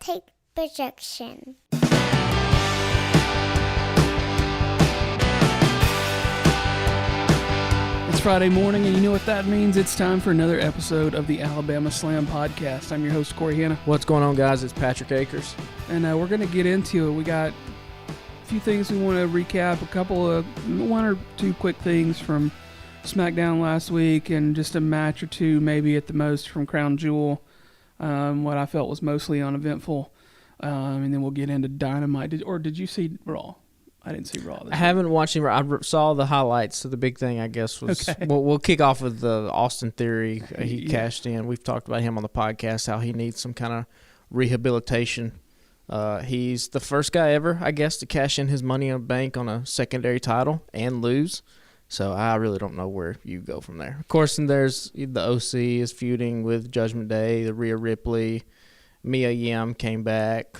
take projection. It's Friday morning, and you know what that means. It's time for another episode of the Alabama Slam Podcast. I'm your host, Corey Hanna. What's going on, guys? It's Patrick Akers. And we're going to get into it. We got a few things we want to recap, one or two quick things from SmackDown last week, and just a match or two, maybe at the most, from Crown Jewel, what I felt was mostly uneventful. And then we'll get into Dynamite. Did you see Raw? I didn't see Raw. I haven't watched him. I saw the highlights. So the big thing, I guess, was okay. We'll kick off with the Austin Theory. He cashed in. We've talked about him on the podcast, how he needs some kind of rehabilitation. He's the first guy ever, I guess, to cash in his Money in the Bank on a secondary title and lose. So I really don't know where you go from there. Of course, and there's the OC is feuding with Judgment Day, the Rhea Ripley, Mia Yim came back.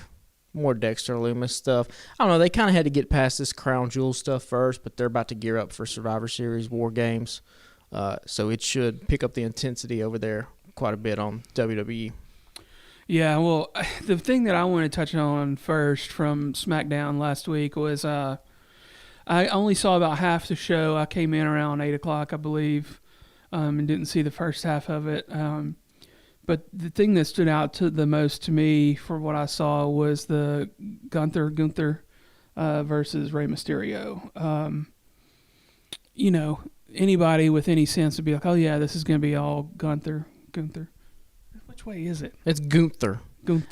More Dexter Lumis stuff. I don't know. They kind of had to get past this Crown Jewel stuff first, but they're about to gear up for Survivor Series War Games. So it should pick up the intensity over there quite a bit on WWE. Yeah, well, the thing that I want to touch on first from SmackDown last week was I only saw about half the show. I came in around 8 o'clock, I believe, and didn't see the first half of it. But the thing that stood out the most to me for what I saw was the Gunther versus Rey Mysterio. Anybody with any sense would be like, oh, yeah, this is going to be all Gunther. Which way is it? It's Gunther.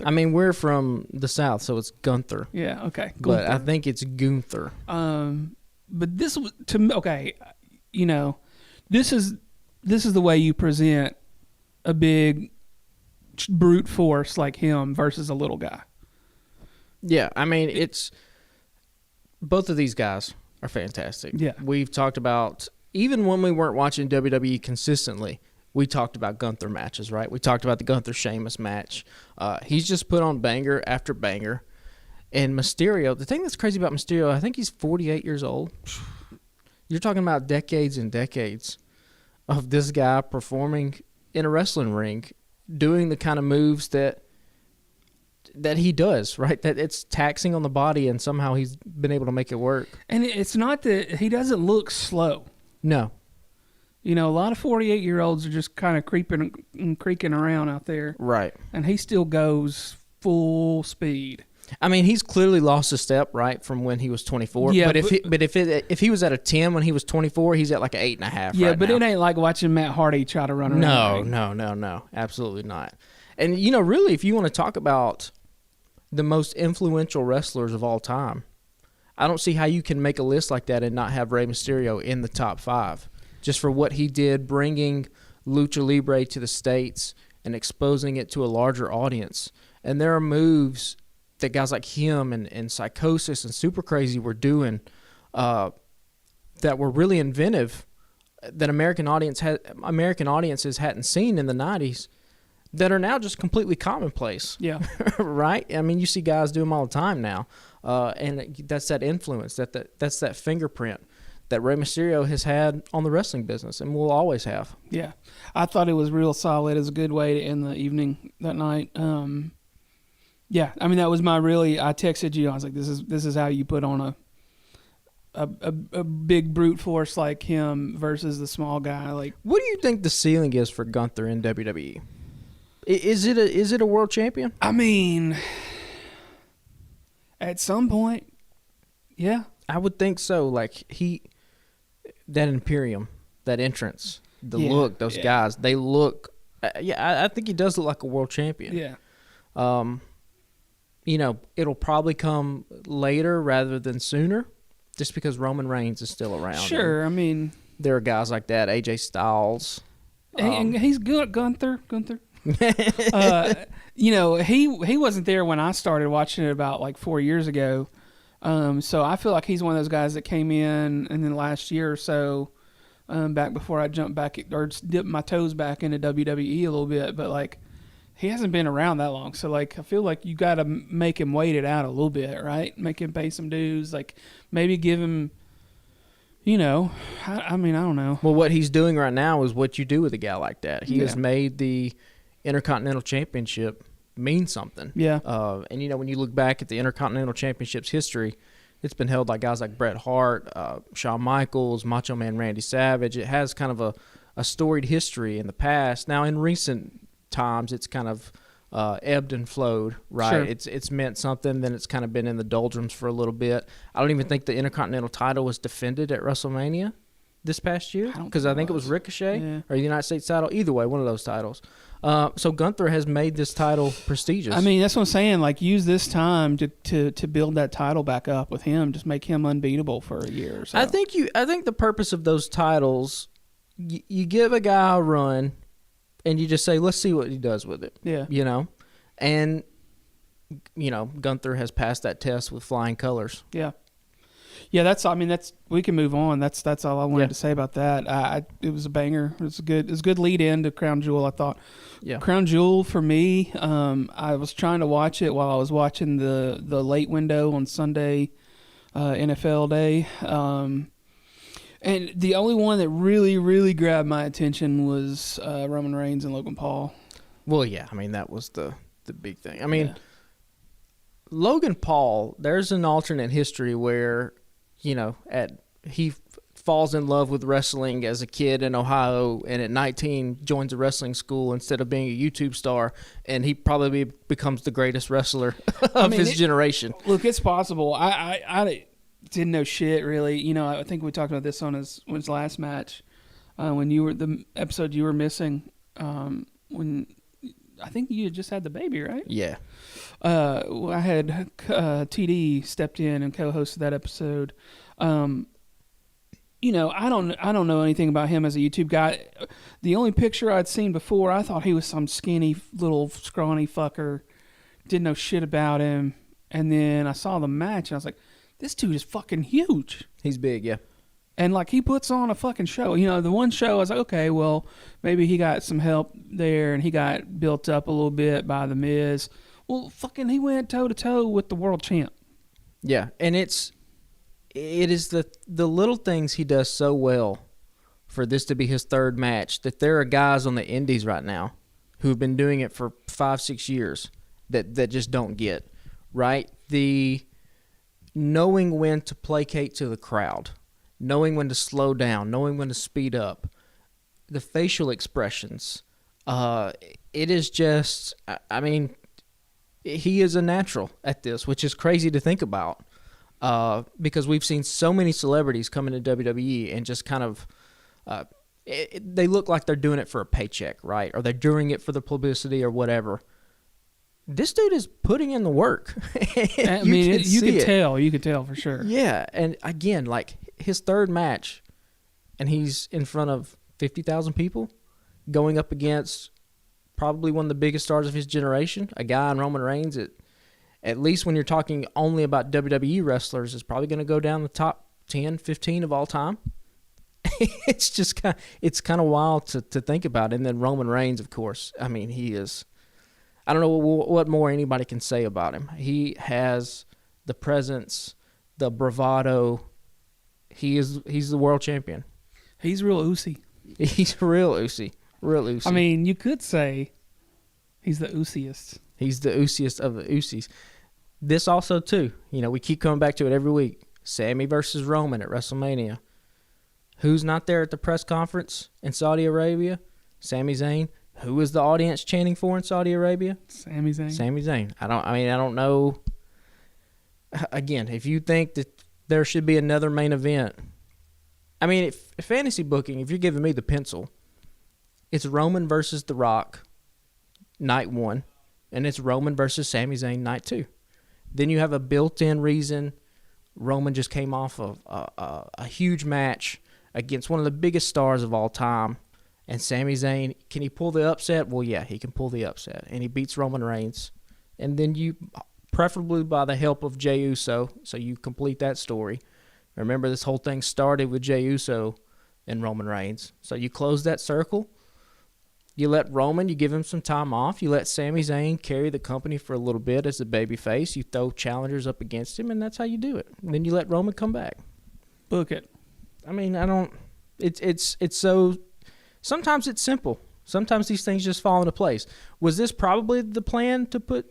I mean, we're from the South, so it's Gunther. Yeah, okay. Gunther. But I think it's Gunther. But this was, to me, okay, this is the way you present a big brute force like him versus a little guy. Yeah, I mean, it's both of these guys are fantastic. Yeah. We've talked about, even when we weren't watching WWE consistently, we talked about Gunther matches, right? We talked about the Gunther Sheamus match. He's just put on banger after banger. And Mysterio, the thing that's crazy about Mysterio, I think he's 48 years old. You're talking about decades and decades of this guy performing in a wrestling ring, doing the kind of moves that he does, right? That it's taxing on the body, and somehow he's been able to make it work. And it's not that he doesn't look slow. No. A lot of 48-year-olds are just kind of creeping and creaking around out there. Right. And he still goes full speed. I mean, he's clearly lost a step, right, from when he was 24. Yeah, but if he was at a 10 when he was 24, he's at like an 8.5. Yeah, right but now. It ain't like watching Matt Hardy try to run around. No, absolutely not. And really, if you want to talk about the most influential wrestlers of all time, I don't see how you can make a list like that and not have Rey Mysterio in the top 5, just for what he did, bringing Lucha Libre to the States and exposing it to a larger audience. And there are moves that guys like him and Psychosis and Super Crazy were doing that were really inventive, that American audiences hadn't seen in the 90s, that are now just completely commonplace. Yeah. Right? I mean, you see guys do them all the time now. And that's that influence, that's that fingerprint that Rey Mysterio has had on the wrestling business and will always have. Yeah. I thought it was real solid. It was a good way to end the evening that night. Yeah, I mean, that was I texted you. I was like, this is how you put on a big brute force like him versus the small guy. Like, what do you think the ceiling is for Gunther in WWE? Is it a world champion? I mean, at some point, yeah. I would think so. Like, that Imperium, that entrance, look, those guys, they look, I think he does look like a world champion. Yeah. It'll probably come later rather than sooner, just because Roman Reigns is still around. Sure, I mean, there are guys like that, AJ Styles. And he's good, Gunther. He wasn't there when I started watching it about like 4 years ago. So I feel like he's one of those guys that came in the last year or so, back before I jumped back or dipped my toes back into WWE a little bit. But like, he hasn't been around that long. So like, I feel like you got to make him wait it out a little bit, right? Make him pay some dues. Like, maybe give him, I mean, I don't know. Well, what he's doing right now is what you do with a guy like that. He has made the Intercontinental Championship mean something. Yeah. And when you look back at the Intercontinental Championships history, it's been held by guys like Bret Hart, Shawn Michaels, Macho Man Randy Savage. It has kind of a storied history in the past. Now, in recent times, it's kind of ebbed and flowed, right? Sure. It's meant something, then it's kind of been in the doldrums for a little bit. I don't even think the Intercontinental title was defended at WrestleMania this past year, because I think it was Ricochet or the United States title. Either way, one of those titles. So Gunther has made this title prestigious. I mean, that's what I'm saying. Like, use this time to build that title back up with him. Just make him unbeatable for a year or so. I think the purpose of those titles, you give a guy a run, and you just say, let's see what he does with it. Yeah. And Gunther has passed that test with flying colors. Yeah. Yeah, we can move on. That's all I wanted to say about that. It was a banger. It was a good lead in to Crown Jewel, I thought. Yeah. Crown Jewel for me, I was trying to watch it while I was watching the late window on Sunday, NFL Day. And the only one that really, really grabbed my attention was Roman Reigns and Logan Paul. Well, yeah, I mean, that was the big thing. I mean, Logan Paul, there's an alternate history where, he falls in love with wrestling as a kid in Ohio, and at 19 joins a wrestling school instead of being a YouTube star, and he probably becomes the greatest wrestler of his generation. Look, it's possible. I didn't know shit really. I think we talked about this on his last match when you were the episode you were missing. When I think you had just had the baby, right? Yeah. I had TD stepped in and co-hosted that episode. I don't know anything about him as a YouTube guy. The only picture I'd seen before, I thought he was some skinny little scrawny fucker. Didn't know shit about him. And then I saw the match and I was like, this dude is fucking huge. He's big, yeah. And, he puts on a fucking show. The one show, I was like, okay, well, maybe he got some help there and he got built up a little bit by The Miz. Well, fucking he went toe-to-toe with the world champ. Yeah, and it is the little things he does so well for this to be his third match that there are guys on the indies right now who have been doing it for 5-6 years that just don't get, right? The knowing when to placate to the crowd, knowing when to slow down, knowing when to speed up, the facial expressions. It is just, I mean, he is a natural at this, which is crazy to think about because we've seen so many celebrities come into WWE and just kind of, they look like they're doing it for a paycheck, right? Or they're doing it for the publicity or whatever. This dude is putting in the work. You could tell for sure. Yeah, and again, his third match, and he's in front of 50,000 people, going up against probably one of the biggest stars of his generation, a guy in Roman Reigns. At least when you're talking only about WWE wrestlers, is probably going to go down the top 10, 15 of all time. It's just kind of wild to think about. And then Roman Reigns, of course. I mean, he is. I don't know what more anybody can say about him. He has the presence, the bravado. He's the world champion. He's real Usi. He's real Usi. Real Usi. I mean, you could say he's the Usiest. He's the Usiest of the Usis. This also, too, we keep coming back to it every week. Sammy versus Roman at WrestleMania. Who's not there at the press conference in Saudi Arabia? Sami Zayn. Who is the audience chanting for in Saudi Arabia? Sami Zayn. Sami Zayn. I don't know. Again, if you think that there should be another main event, I mean, if fantasy booking, if you're giving me the pencil, it's Roman versus The Rock, night 1, and it's Roman versus Sami Zayn, night 2. Then you have a built-in reason. Roman just came off of a huge match against one of the biggest stars of all time. And Sami Zayn, can he pull the upset? Well, yeah, he can pull the upset. And he beats Roman Reigns. And then you, preferably by the help of Jey Uso, so you complete that story. Remember, this whole thing started with Jey Uso and Roman Reigns. So you close that circle. You let Roman, you give him some time off. You let Sami Zayn carry the company for a little bit as a babyface. You throw challengers up against him, and that's how you do it. And then you let Roman come back. Book it. I mean, I don't. It's so. Sometimes it's simple. Sometimes these things just fall into place. Was this probably the plan to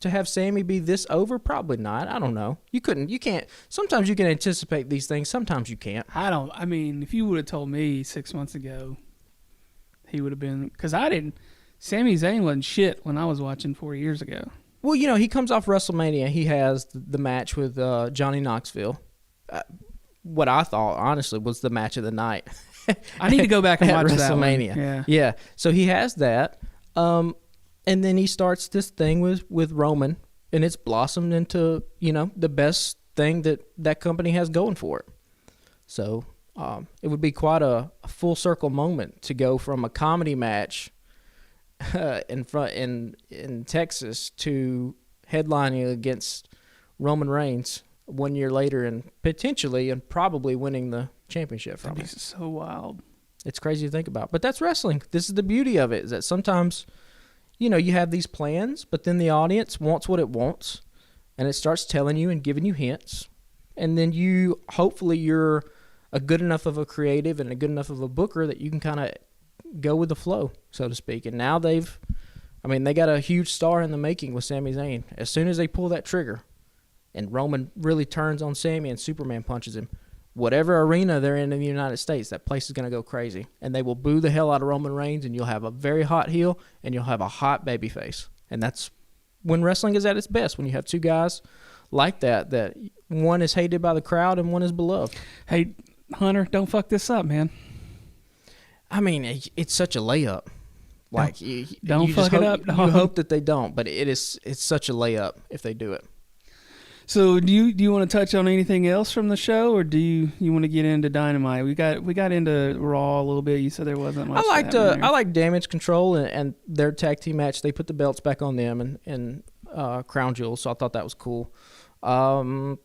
have Sammy be this over? Probably not. I don't know. You can't. Sometimes you can anticipate these things. Sometimes you can't. I mean, if you would have told me 6 months ago, he would have been, because I didn't. Sami Zayn wasn't shit when I was watching 4 years ago. Well, he comes off WrestleMania. He has the match with Johnny Knoxville. What I thought, honestly, was the match of the night. I need to go back and at watch WrestleMania. that one. Yeah. So he has that, and then he starts this thing with Roman, and it's blossomed into the best thing that company has going for it. So it would be quite a full circle moment to go from a comedy match in Texas to headlining against Roman Reigns 1 year later, and potentially and probably winning the championship from That'd be it. so wild. It's crazy to think about, but that's wrestling. This is the beauty of it, is that sometimes you have these plans, but then the audience wants what it wants, and it starts telling you and giving you hints, and then hopefully you're a good enough of a creative and a good enough of a booker that you can kind of go with the flow, so to speak. And now they got a huge star in the making with Sami Zayn. As soon as they pull that trigger and Roman really turns on Sami and Superman punches him, whatever arena they're in the United States, that place is going to go crazy. And they will boo the hell out of Roman Reigns, and you'll have a very hot heel, and you'll have a hot babyface. And that's when wrestling is at its best, when you have two guys like that one is hated by the crowd and one is beloved. Hey, Hunter, don't fuck this up, man. I mean, it's such a layup. Like, don't you fuck it up. You hope that they don't, but it's such a layup if they do it. So do you want to touch on anything else from the show, or do you want to get into Dynamite? We got into Raw a little bit. You said there wasn't much. I like Damage Control and their tag team match. They put the belts back on them and Crown Jewel, so I thought that was cool. And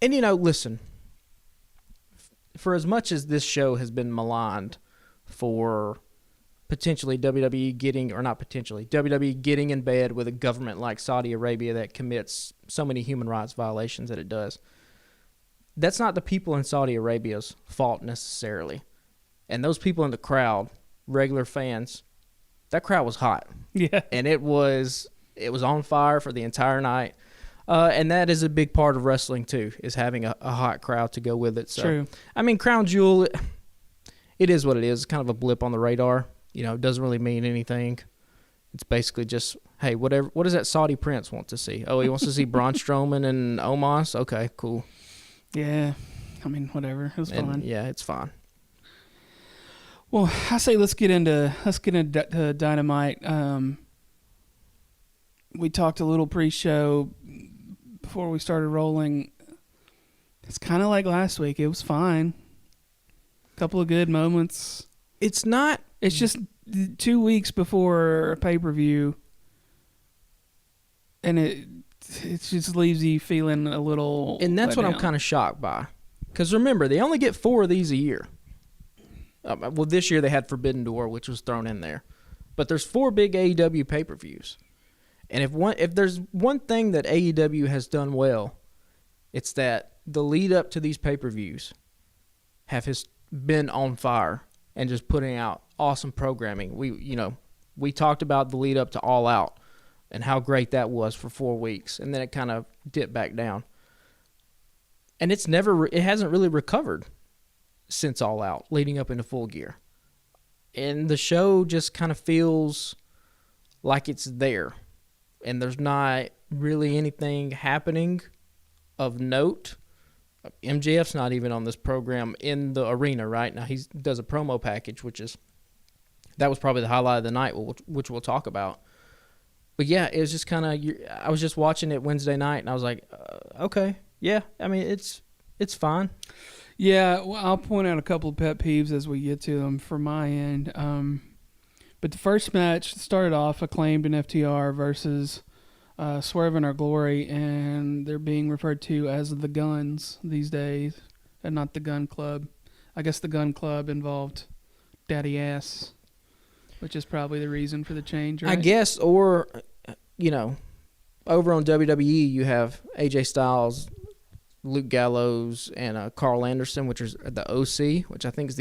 listen, for as much as this show has been maligned for potentially WWE getting in bed with a government like Saudi Arabia that commits so many human rights violations that it does, that's not the people in Saudi Arabia's fault necessarily. And those people in the crowd, regular fans, that crowd was hot. Yeah. And it was on fire for the entire night. And that is a big part of wrestling too, is having a hot crowd to go with it. So, true. I mean, Crown Jewel, it is what it is. It's kind of a blip on the radar. It doesn't really mean anything. It's basically just, hey, whatever. What does that Saudi prince want to see? Oh, he wants to see Braun Strowman and Omos? Okay, cool. Yeah. I mean, whatever. It was fine. Yeah, it's fine. Well, I say let's get into Dynamite. We talked a little pre-show before we started rolling. It's kind of like last week. It was fine. A couple of good moments. It's not. It's just 2 weeks before a pay-per-view, and it just leaves you feeling a little. And that's what I'm kind of shocked by, because remember, they only get 4 of these a year. Well, this year they had Forbidden Door, which was thrown in there, but there's 4 big AEW pay-per-views, and if there's one thing that AEW has done well, it's that the lead up to these pay-per-views has been on fire and just putting out awesome programming. We talked about the lead up to All Out and how great that was for 4 weeks, and then it kind of dipped back down. And it hasn't really recovered since All Out, leading up into Full Gear. And the show just kind of feels like it's there, and there's not really anything happening of note. MJF's not even on this program in the arena right now. He does a promo package, that was probably the highlight of the night, which we'll talk about. But yeah, it was just kind of, I was just watching it Wednesday night, and I was like, okay, yeah, I mean, it's fine. Yeah, well, I'll point out a couple of pet peeves as we get to them from my end. But the first match started off Acclaimed and FTR versus Swerve and Our Glory, and they're being referred to as the Guns these days, and not the Gun Club. I guess the Gun Club involved Daddy Ass, which is probably the reason for the change, right? I guess, or, over on WWE, you have AJ Styles, Luke Gallows, and Carl Anderson, which is the OC, which I think is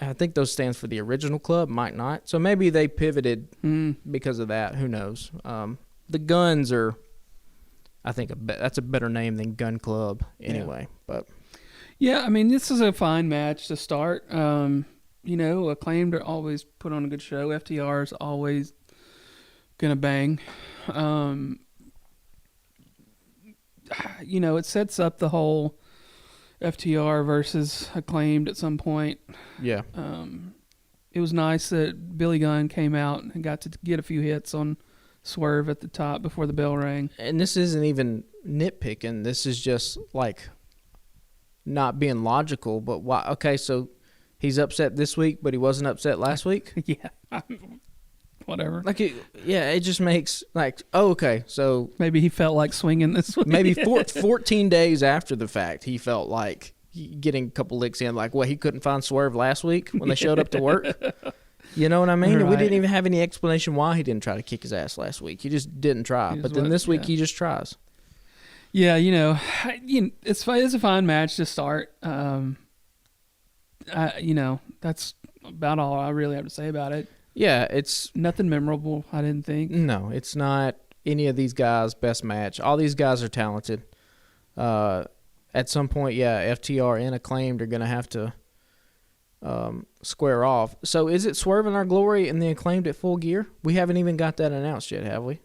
I think those stands for the original club, might not. So maybe they pivoted Mm. because of that. Who knows? The Guns are, I think, that's a better name than Gun Club anyway. But Yeah, I mean, this is a fine match to start. Acclaimed are always put on a good show. FTR is always gonna bang. It sets up the whole FTR versus Acclaimed at some point. yeah, It was nice that Billy Gunn came out and got to get a few hits on Swerve at the top before the bell rang. and this isn't even nitpicking. This is just like not being logical. But why? Okay, so he's upset this week, but he wasn't upset last week. Yeah, whatever. Like, it just makes like, oh, okay, so Maybe he felt like swinging this week. maybe 14 days after the fact, he felt like getting a couple licks in. Like, what, he couldn't find Swerve last week when they showed up to work? You know what I mean? And we Right. didn't even have any explanation why he didn't try to kick his ass last week. He just didn't try. He But just then went- this week, yeah. he just tries. Yeah, it's a fine match to start. That's about all I really have to say about it. Yeah, it's Nothing memorable, I didn't think. no, it's not any of these guys' best match. All these guys are talented. At some point, yeah, FTR and Acclaimed are going to have to square off. So is it Swerve in Our Glory and the Acclaimed at Full Gear? We haven't even got that announced yet, have we?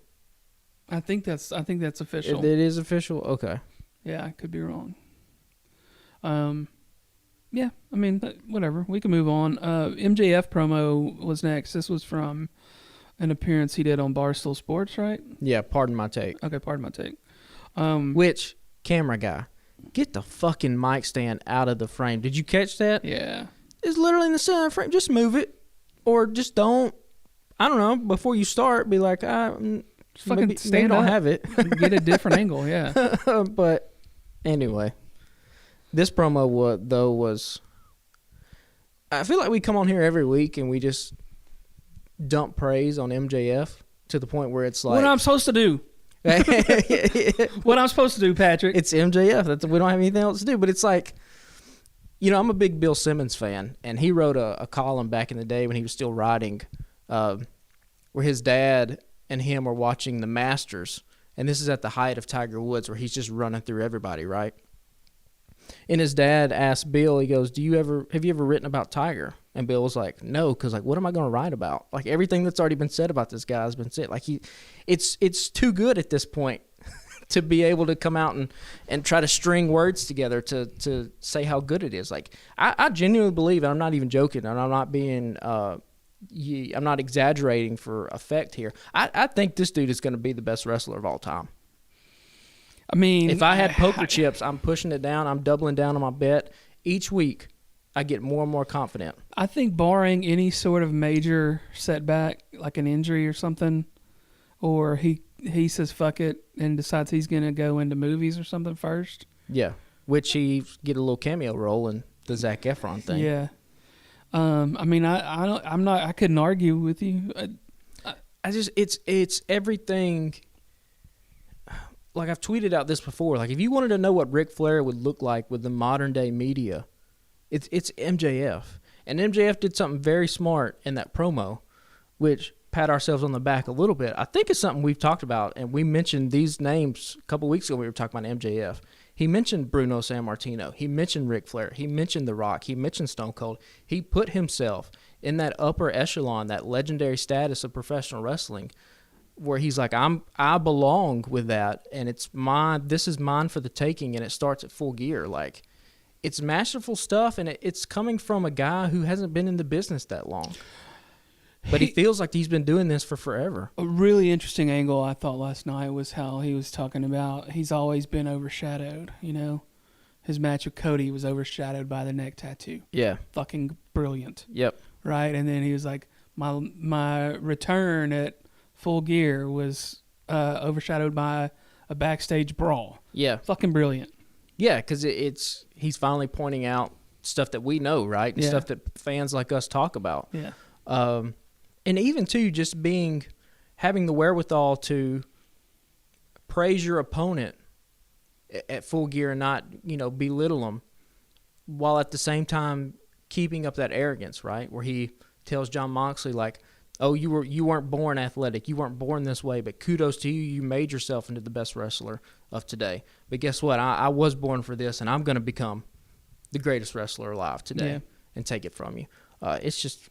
I think that's official. It is official? Okay. Yeah, I could be wrong. Yeah, I mean, whatever. We can move on. MJF promo was next. This was from an appearance he did on Barstool Sports, right? Yeah, pardon my take. Okay, pardon my take. Which, camera guy, get the fucking mic stand out of the frame. Did you catch that? Yeah. It's literally in the center of the frame. Just move it. Or just don't. I don't know. Before you start, be like, Fucking maybe stand don't up. have it. Get a different angle, yeah. But anyway, this promo was. I feel like we come on here every week and we just dump praise on MJF to the point where it's like, What I'm supposed to do. What I'm supposed to do, Patrick. it's MJF. We don't have anything else to do. But it's like, I'm a big Bill Simmons fan, and he wrote a column back in the day when he was still writing, where his dad and him were watching the Masters, and this is at the height of Tiger Woods, where he's just running through everybody, right? And his dad asked Bill, he goes, have you ever written about Tiger? And Bill was like, no, because like, what am I going to write about? Like, everything that's already been said about this guy has been said. Like, it's too good at this point to be able to come out and try to string words together to say how good it is. Like, I genuinely believe, and I'm not even joking, and I'm not being, I'm not exaggerating for effect here. I think this dude is going to be the best wrestler of all time. I mean, If I had poker chips, I'm pushing it down. I'm doubling down on my bet. Each week, I get more and more confident. I think barring any sort of major setback, like an injury or something, or he says fuck it and decides he's going to go into movies or something first. Yeah, which he get a little cameo role in the Zac Efron thing. Yeah. I mean, I couldn't argue with you. It's everything. Like, I've tweeted out this before. Like, if you wanted to know what Ric Flair would look like with the modern day media, it's MJF. And MJF did something very smart in that promo, which pat ourselves on the back a little bit. I think it's something we've talked about, and we mentioned these names a couple weeks ago when we were talking about MJF. He mentioned Bruno Sammartino. He mentioned Ric Flair. He mentioned The Rock. He mentioned Stone Cold. He put himself in that upper echelon, that legendary status of professional wrestling, where he's like, I belong with that, and it's mine. This is mine for the taking, and it starts at Full Gear. Like, it's masterful stuff, and it's coming from a guy who hasn't been in the business that long. But he feels like he's been doing this for forever. A really interesting angle I thought last night was how he was talking about he's always been overshadowed, His match with Cody was overshadowed by the neck tattoo. Yeah. Fucking brilliant. Yep. Right? And then he was like, my return at Full Gear was overshadowed by a backstage brawl. Yeah. Fucking brilliant. Yeah, because he's finally pointing out stuff that we know, right? And Yeah. stuff that fans like us talk about. Yeah. And even, too, just having the wherewithal to praise your opponent at Full Gear and not, belittle them, while at the same time keeping up that arrogance, right? Where he tells Jon Moxley, like, oh, you weren't born athletic. You weren't born this way, but kudos to you. You made yourself into the best wrestler of today. But guess what? I was born for this, and I'm going to become the greatest wrestler alive today and take it from you. It's just,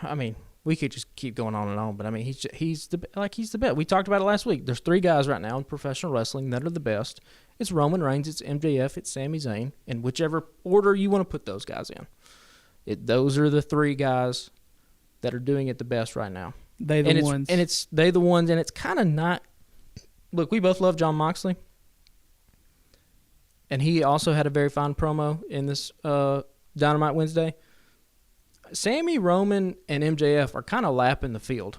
I mean, we could just keep going on and on, but I mean, he's the best. We talked about it last week. There's 3 guys right now in professional wrestling that are the best. It's Roman Reigns, it's MJF, it's Sami Zayn, in whichever order you want to put those guys in. Those are the 3 guys that are doing it the best right now. They the ones. And it's kind of not. Look, we both love Jon Moxley, and he also had a very fine promo in this Dynamite Wednesday. Sammy, Roman, and MJF are kind of lapping the field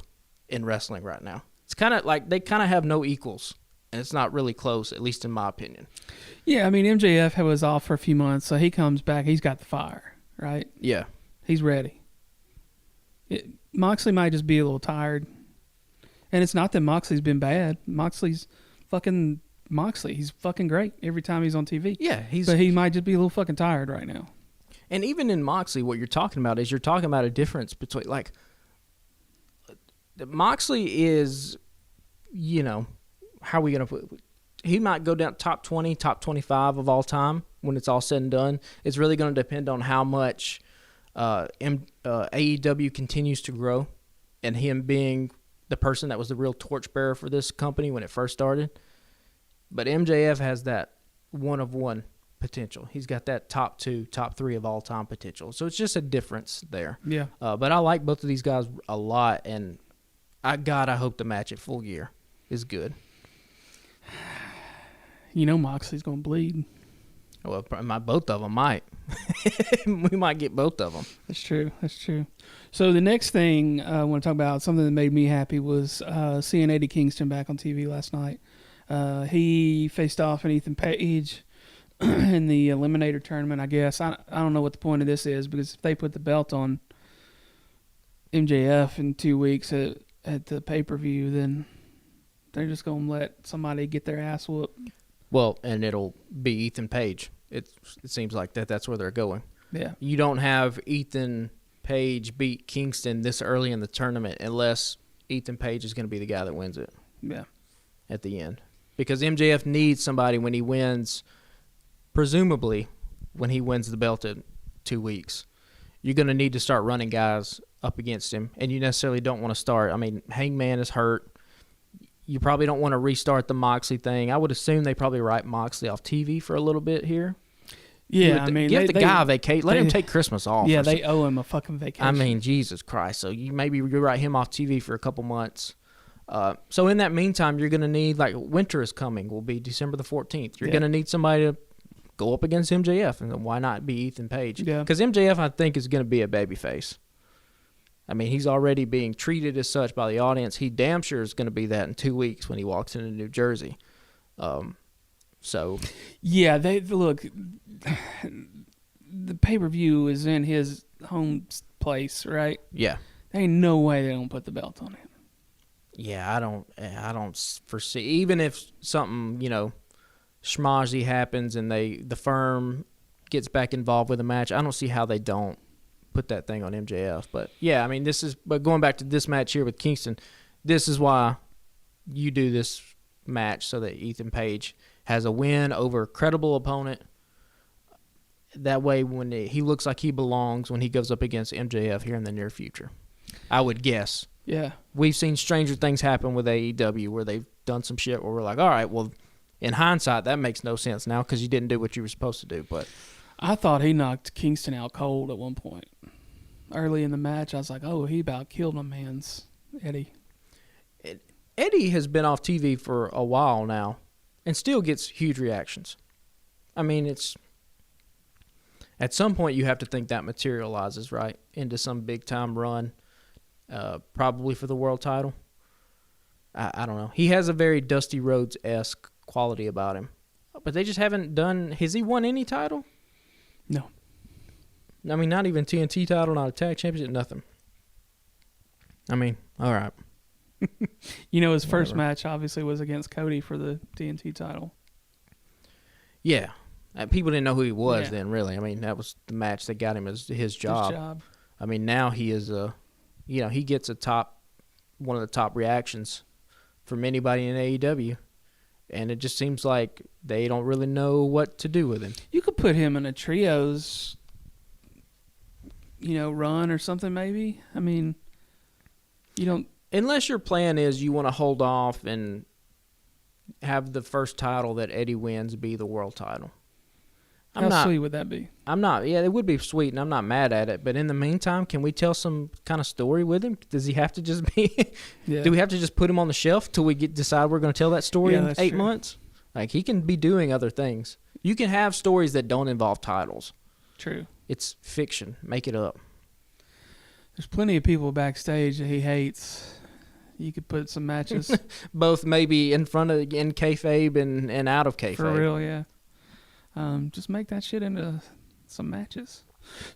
in wrestling right now. It's kind of like they kind of have no equals, and it's not really close, at least in my opinion. Yeah, I mean, MJF was off for a few months, so he comes back. He's got the fire, right? Yeah. He's ready. Moxley might just be a little tired. And it's not that Moxley's been bad. Moxley's fucking Moxley. He's fucking great every time he's on TV. Yeah, but he might just be a little fucking tired right now. And even in Moxley, what you're talking about is you're talking about a difference between, like, Moxley is, you know, how are we going to put, he might go down top 20, top 25 of all time when it's all said and done. It's really going to depend on how much AEW continues to grow, and him being the person that was the real torchbearer for this company when it first started. But MJF has that one-of-one potential. He's got that top 2, top 3 of all time potential. So it's just a difference there. Yeah. But I like both of these guys a lot, and I hope the match at Full Gear is good. You know Moxley's going to bleed. Well, both of them might. We might get both of them. That's true. So the next thing I want to talk about, something that made me happy, was seeing Eddie Kingston back on TV last night. He faced off in Ethan Page in the Eliminator tournament, I guess. I don't know what the point of this is, because if they put the belt on MJF in 2 weeks at the pay-per-view, then they're just going to let somebody get their ass whooped. Well, and it'll be Ethan Page. It seems like that's where they're going. Yeah. You don't have Ethan Page beat Kingston this early in the tournament unless Ethan Page is going to be the guy that wins it. Yeah. At the end. Because MJF needs somebody when he wins, presumably when he wins the belt in 2 weeks. You're going to need to start running guys up against him, and you necessarily don't want to start. I mean, Hangman is hurt. You probably don't want to restart the Moxley thing. I would assume they probably write Moxley off TV for a little bit here. Yeah, I mean, give the guy a vacation. Let him take Christmas off. Yeah, they owe him a fucking vacation. I mean, Jesus Christ. So you write him off TV for a couple months. So in that meantime, you're going to need, like, winter is coming. Will be December the 14th. You're going to need somebody to go up against MJF, and why not be Ethan Page? Yeah. Because MJF, I think, is going to be a babyface. I mean, he's already being treated as such by the audience. He damn sure is going to be that in 2 weeks when he walks into New Jersey. So, yeah, they look. The pay-per-view is in his home place, right? yeah, There ain't no way they don't put the belt on him. yeah. I don't foresee, even if something, schmozzy happens and the firm gets back involved with a match. I don't see how they don't put that thing on MJF. But yeah, I mean, but going back to this match here with Kingston, this is why you do this match, so that Ethan Page has a win over a credible opponent. That way, when he looks like he belongs when he goes up against MJF here in the near future, I would guess. Yeah. We've seen stranger things happen with AEW where they've done some shit where we're like, all right, well, in hindsight, that makes no sense now because you didn't do what you were supposed to do. But I thought he knocked Kingston out cold at one point. Early in the match, I was like, oh, he about killed my man's Eddie. Eddie has been off TV for a while now and still gets huge reactions. I mean, it's at some point you have to think that materializes, right, into some big-time run, probably for the world title. I don't know. He has a very Dusty Rhodes-esque quality about him. But they just haven't done... Has he won any title? No. I mean, not even TNT title, not a tag championship, nothing. I mean, all right. His first match obviously was against Cody for the TNT title. Yeah. People didn't know who he was Yeah. then, really. I mean, that was the match that got him his job. His job. I mean, now he is he gets one of the top reactions from anybody in AEW, and it just seems like they don't really know what to do with him. You could put him in a trios, run or something maybe. I mean, you don't. Unless your plan is you want to hold off and have the first title that Eddie wins be the world title. How sweet would that be? I'm not. Yeah, it would be sweet, and I'm not mad at it. But in the meantime, can we tell some kind of story with him? Does he have to just be? Yeah. Do we have to just put him on the shelf till we decide we're going to tell that story Yeah, in that's 8 true. months? Like, he can be doing other things. You can have stories that don't involve titles. True. It's fiction. Make it up. There's plenty of people backstage that he hates. You could put some matches Both maybe in kayfabe and out of kayfabe. for real, yeah. Just make that shit into some matches.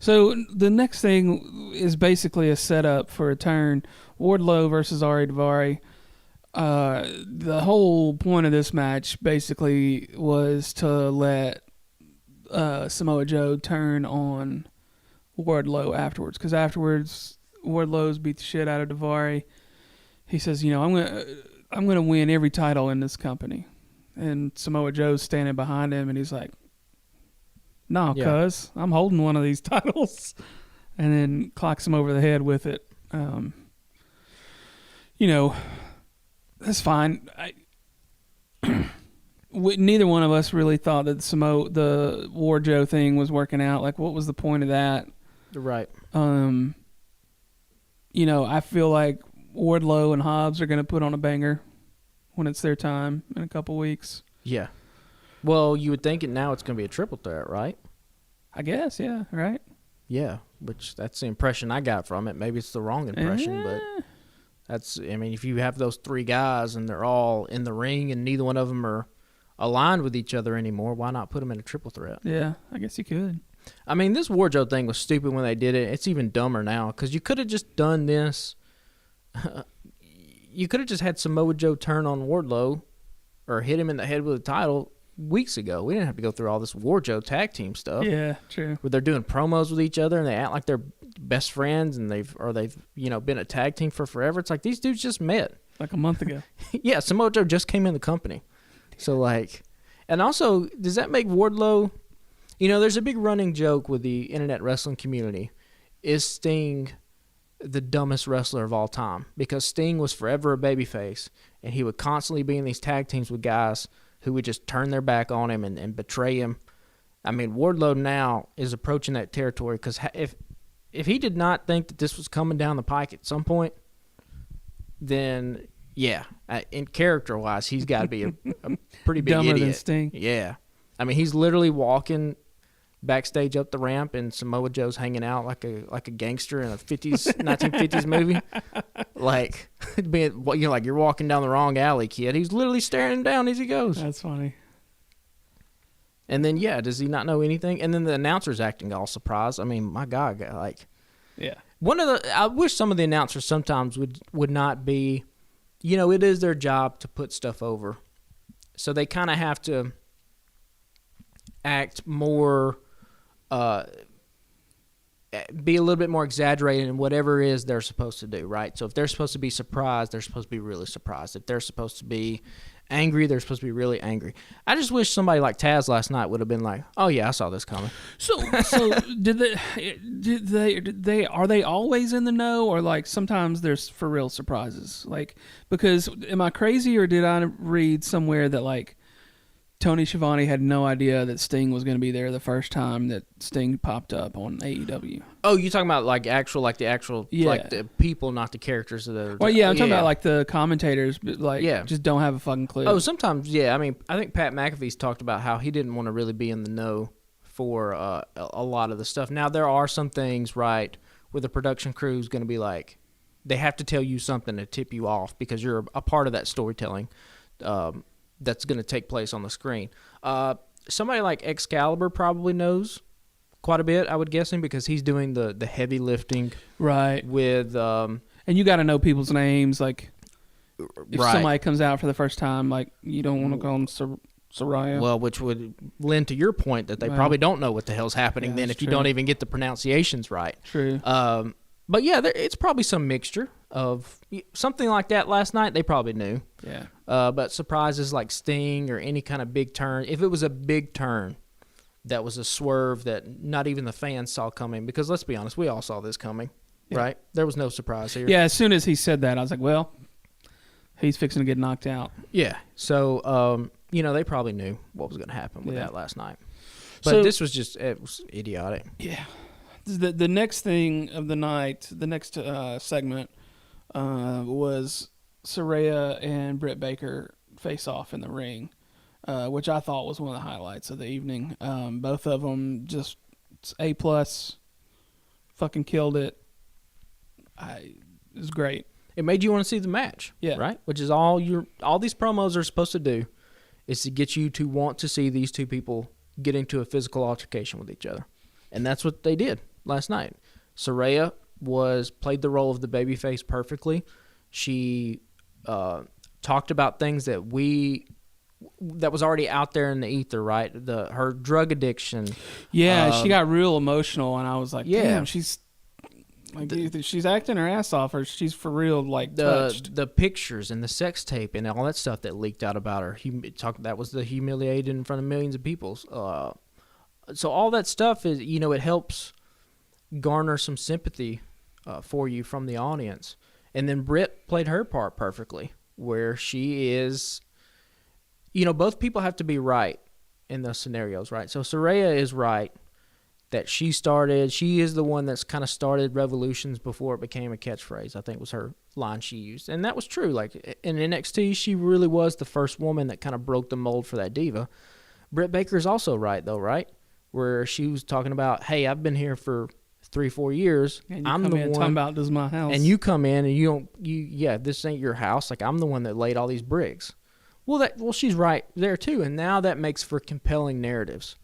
So the next thing is basically a setup for a turn. Wardlow versus Ari Daivari. The whole point of this match basically was to let Samoa Joe turn on Wardlow afterwards, because afterwards Wardlow's beat the shit out of Daivari. He says, I'm gonna win every title in this company, and Samoa Joe's standing behind him, and he's like, "No, Yeah. cuz I'm holding one of these titles," and then clocks him over the head with it. That's fine. Neither one of us really thought that the War Joe thing was working out. Like, what was the point of that? Right. I feel like Wardlow and Hobbs are going to put on a banger when it's their time in a couple weeks. Yeah. Well, you would think now it's going to be a triple threat, right? I guess, yeah, right? Yeah, which that's the impression I got from it. Maybe it's the wrong impression, but if you have those three guys and they're all in the ring and neither one of them are aligned with each other anymore, why not put them in a triple threat? Yeah, I guess you could. I mean, this Wardlow thing was stupid when they did it. It's even dumber now because you could have just done this. You could have just had Samoa Joe turn on Wardlow or hit him in the head with a title weeks ago. We didn't have to go through all this Wardlow tag team stuff. Yeah, true. Where they're doing promos with each other and they act like they're best friends and they've been a tag team for forever. It's like these dudes just met. Like a month ago. Yeah, Samoa Joe just came in the company. So and also, does that make Wardlow? There's a big running joke with the internet wrestling community. Is Sting the dumbest wrestler of all time? Because Sting was forever a babyface, and he would constantly be in these tag teams with guys who would just turn their back on him and betray him. I mean, Wardlow now is approaching that territory because if he did not think that this was coming down the pike at some point, then yeah, in character-wise, he's got to be a pretty big Dumber idiot. than Sting. Yeah. I mean, he's literally walking backstage up the ramp, and Samoa Joe's hanging out like a gangster in a 1950s movie. Like, you're walking down the wrong alley, kid. He's literally staring him down as he goes. That's funny. And then, yeah, does he not know anything? And then the announcer's acting all surprised. I mean, my God, Yeah. I wish some of the announcers sometimes would not be, it is their job to put stuff over. So they kind of have to act more, be a little bit more exaggerated in whatever it is they're supposed to do, right? So if they're supposed to be surprised, they're supposed to be really surprised. If they're supposed to be angry, they're supposed to be really angry. I just wish somebody like Taz last night would have been like, "Oh yeah, I saw this coming." So did they are they always in the know, or like sometimes there's for real surprises? Like, because am I crazy, or did I read somewhere that like Tony Schiavone had no idea that Sting was going to be there the first time that Sting popped up on AEW? Oh, you talking about like the actual Yeah. like the people, not the characters that are. Well, yeah, I'm talking about like the commentators, but like Yeah. just don't have a fucking clue. Oh, sometimes, yeah. I mean, I think Pat McAfee's talked about how he didn't want to really be in the know for a lot of the stuff. Now, there are some things, right, where the production crew is going to be like, they have to tell you something to tip you off because you're a part of that storytelling that's going to take place on the screen. Somebody like Excalibur probably knows quite a bit, I would guess him, because he's doing the heavy lifting right. with And you got to know people's names. Like, if right. somebody comes out for the first time, like, you don't want to call them Soraya. Well, which would lend to your point that they Well, probably don't know what the hell's happening yeah, then that's if you true. don't even get the pronunciations right. True. But yeah, it's probably some mixture of something like that last night. They probably knew. Yeah. But surprises like Sting or any kind of big turn, if it was a big turn that was a swerve that not even the fans saw coming, because let's be honest, we all saw this coming, Yeah. right? There was no surprise here. Yeah, as soon as he said that, I was like, well, he's fixing to get knocked out. Yeah. So, they probably knew what was going to happen with Yeah. that last night. But So- this was it was idiotic. Yeah. The next thing of the night, the next segment was Saraya and Britt Baker face off in the ring, which I thought was one of the highlights of the evening. Both of them just A+, fucking killed it. It was great. It made you want to see the match. Yeah. Right? Which is all these promos are supposed to do, is to get you to want to see these two people get into a physical altercation with each other. And that's what they did last night. Saraya played the role of the babyface perfectly. She talked about things that was already out there in the ether, right? Her drug addiction. Yeah, she got real emotional, and I was like, Yeah. damn, she's she's acting her ass off, or she's for real, like, touched. The pictures and the sex tape and all that stuff that leaked out about her. That was the humiliated in front of millions of people. So all that stuff is, it helps garner some sympathy for you from the audience. And then Britt played her part perfectly, where she is, both people have to be right in those scenarios, right? So Saraya is right that she is the one that's kind of started revolutions before it became a catchphrase, I think was her line she used. And that was true. Like in NXT, she really was the first woman that kind of broke the mold for that diva. Britt Baker's also right, though, right? Where she was talking about, hey, I've been here for 3-4 years. And you I'm come the in one. talking about, this is my house. And you come in and this ain't your house. Like, I'm the one that laid all these bricks. Well, she's right there too. And now that makes for compelling narratives,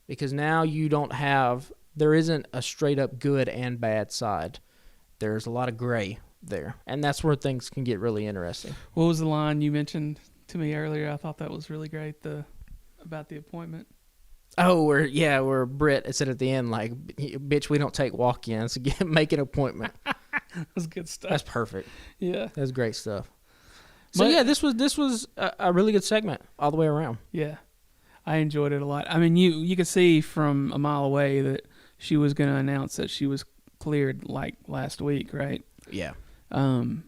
because now there isn't a straight up good and bad side. There's a lot of gray there. And that's where things can get really interesting. What was the line you mentioned to me earlier? I thought that was really great, about the appointment. Oh, where Britt said at the end, like, bitch, we don't take walk-ins. Make an appointment. That was good stuff. That's perfect. Yeah. That's great stuff. So, But- this was a really good segment all the way around. Yeah. I enjoyed it a lot. I mean, you could see from a mile away that she was going to announce that she was cleared like last week, right? Yeah. And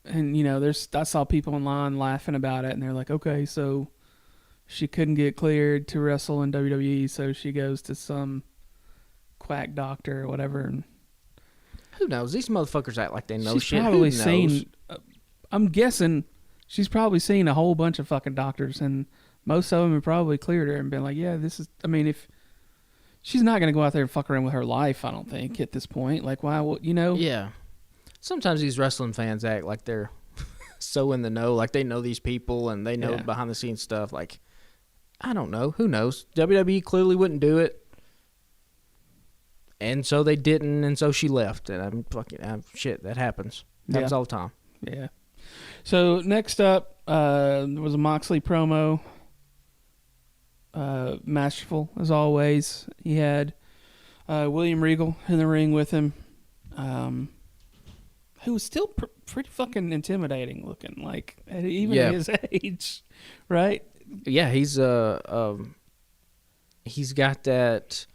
I saw people online laughing about it, and they're like, okay, so she couldn't get cleared to wrestle in WWE, so she goes to some quack doctor or whatever. And Who knows? These motherfuckers act like they know she's shit. probably Who knows? seen. I'm guessing she's probably seen a whole bunch of fucking doctors, and most of them have probably cleared her and been like, yeah, this is. I mean, if she's not gonna go out there and fuck around with her life, I don't think at this point. Like, why? Yeah. Sometimes these wrestling fans act like they're so in the know, like they know these people and they know Yeah. behind the scenes stuff. Like, I don't know. Who knows? WWE clearly wouldn't do it. And so they didn't, and so she left. And shit, that happens. Happens Yeah. all the time. Yeah. So next up there was a Moxley promo. Masterful as always. He had William Regal in the ring with him, who was still pretty fucking intimidating looking, like even Yeah. at his age, right? Yeah, he's got that.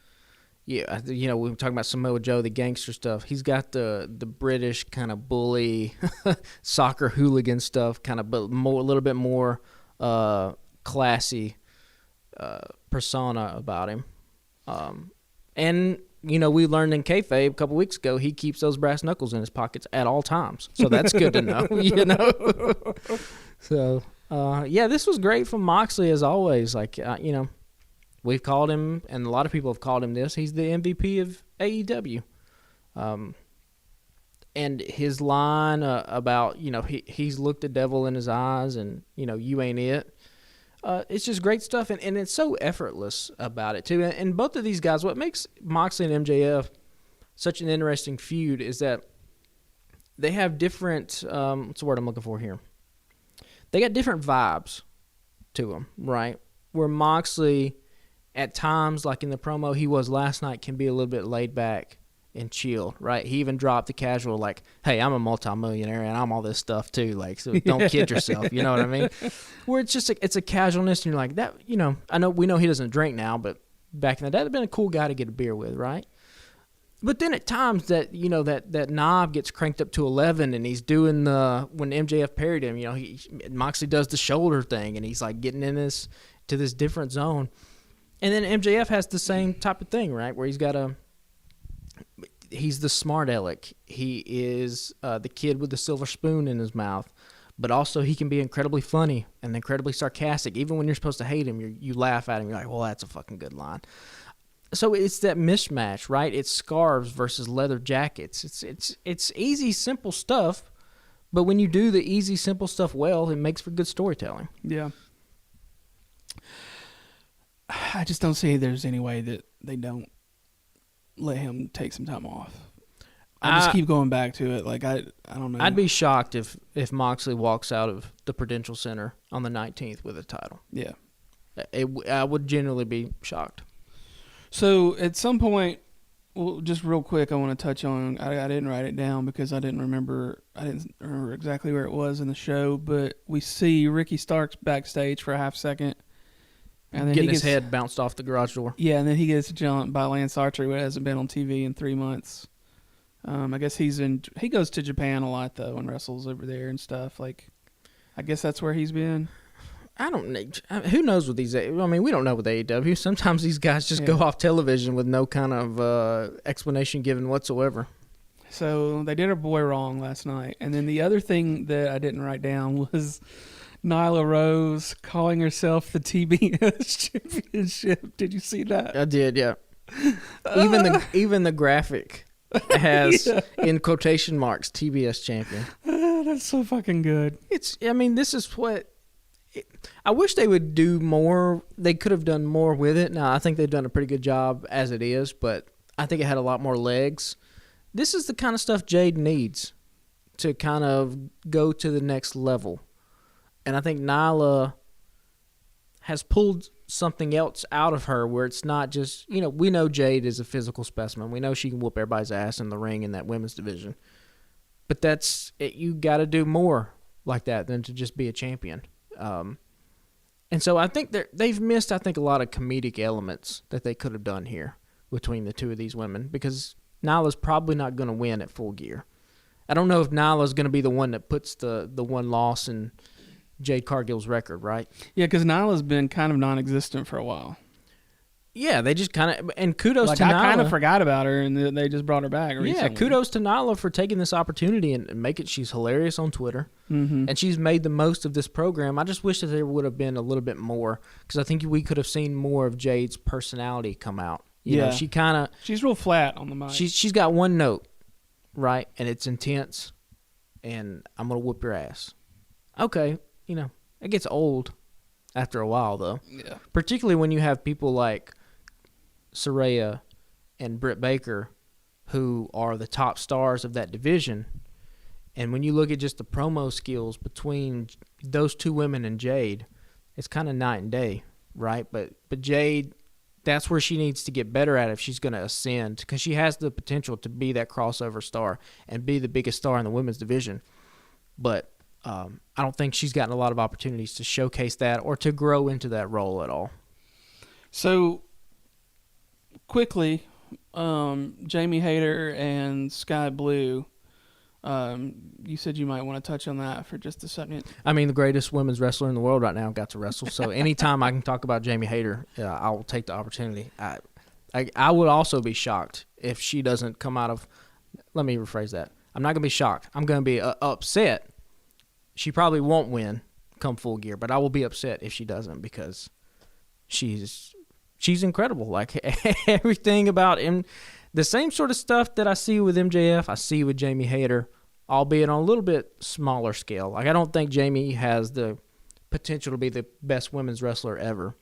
Yeah, we were talking about Samoa Joe, the gangster stuff. He's got the British kind of bully, soccer hooligan stuff, kind of, but a little bit more classy persona about him. And we learned in kayfabe a couple weeks ago, he keeps those brass knuckles in his pockets at all times. So that's good to know. So this was great from Moxley as always. Like we've called him, and a lot of people have called him this. He's the MVP of AEW. And his line about, he's looked the devil in his eyes and, you ain't it. It's just great stuff. And it's so effortless about it, too. And both of these guys, what makes Moxley and MJF such an interesting feud is that they have different, what's the word I'm looking for here? They got different vibes. to him, right? Where Moxley, at times, like in the promo he was last night, can be a little bit laid back and chill, right? He even dropped the casual, like, hey, I'm a multimillionaire and I'm all this stuff too, like, so don't kid yourself, you know what I mean? Where it's just it's a casualness, and you're like, that, you know, we know he doesn't drink now, but back in the day, that'd been a cool guy to get a beer with, right? But then at times that, you know, that knob gets cranked up to 11, and he's doing when MJF parried him, you know, Moxley does the shoulder thing, and he's like getting in this different zone. And then MJF has the same type of thing, right? Where he's the smart aleck. He is the kid with the silver spoon in his mouth, but also he can be incredibly funny and incredibly sarcastic. Even when you're supposed to hate him, you laugh at him. You're like, well, that's a fucking good line. So it's that mismatch, right? It's scarves versus leather jackets. It's easy, simple stuff, but when you do the easy, simple stuff well, it makes for good storytelling. Yeah. I just don't see there's any way that they don't let him take some time off. I just keep going back to it. Like, I don't know. I'd be shocked if Moxley walks out of the Prudential Center on the 19th with a title. Yeah. I would genuinely be shocked. So at some point, well, just real quick, I want to touch on. I didn't write it down because I didn't remember exactly where it was in the show. But we see Ricky Starks backstage for a half second, and then getting his head bounced off the garage door. Yeah, and then he gets jumped by Lance Archer, who hasn't been on TV in 3 months. I guess he goes to Japan a lot though and wrestles over there and stuff. Like, I guess that's where he's been. I don't know. Who knows with these? I mean, we don't know with AEW. Sometimes these guys just go off television with no kind of explanation given whatsoever. So they did our boy wrong last night. And then the other thing that I didn't write down was Nyla Rose calling herself the TBS Championship. Did you see that? I did, yeah. Even the graphic has in quotation marks TBS champion. That's so fucking good. This is what. I wish they would do more. They could have done more with it. Now, I think they've done a pretty good job as it is, but I think it had a lot more legs. This is the kind of stuff Jade needs to kind of go to the next level. And I think Nyla has pulled something else out of her where it's not just, we know Jade is a physical specimen. We know she can whoop everybody's ass in the ring in that women's division. But that's it. You got to do more like that than to just be a champion. And so I think they've missed, a lot of comedic elements that they could have done here between the two of these women, because Nyla's probably not going to win at Full Gear. I don't know if Nyla's going to be the one that puts the one loss in Jade Cargill's record, right? Yeah, because Nyla's been kind of non-existent for a while. Yeah, they just kind of, and kudos to Nyla. I kind of forgot about her, and they just brought her back recently. Yeah, kudos to Nyla for taking this opportunity and she's hilarious on Twitter, and she's made the most of this program. I just wish that there would have been a little bit more, because I think we could have seen more of Jade's personality come out. You know, she's real flat on the mic. She's got one note, right, and it's intense, and I'm gonna whoop your ass. Okay, it gets old after a while though. Yeah, particularly when you have people like Saraya and Britt Baker, who are the top stars of that division. And when you look at just the promo skills between those two women and Jade, it's kind of night and day, right? But Jade, that's where she needs to get better at if she's going to ascend, because she has the potential to be that crossover star and be the biggest star in the women's division. But I don't think she's gotten a lot of opportunities to showcase that or to grow into that role at all. So, quickly, Jamie Hayter and Sky Blue, you said you might want to touch on that for just a second. I mean, the greatest women's wrestler in the world right now got to wrestle, so anytime I can talk about Jamie Hayter, I will take the opportunity. I would also be shocked if she doesn't come out of – let me rephrase that. I'm not going to be shocked. I'm going to be upset. She probably won't win come Full Gear, but I will be upset if she doesn't, because she's incredible. Like, everything about him, the same sort of stuff that I see with MJF, I see with Jamie Hayter, albeit on a little bit smaller scale. Like, I don't think Jamie has the potential to be the best women's wrestler ever.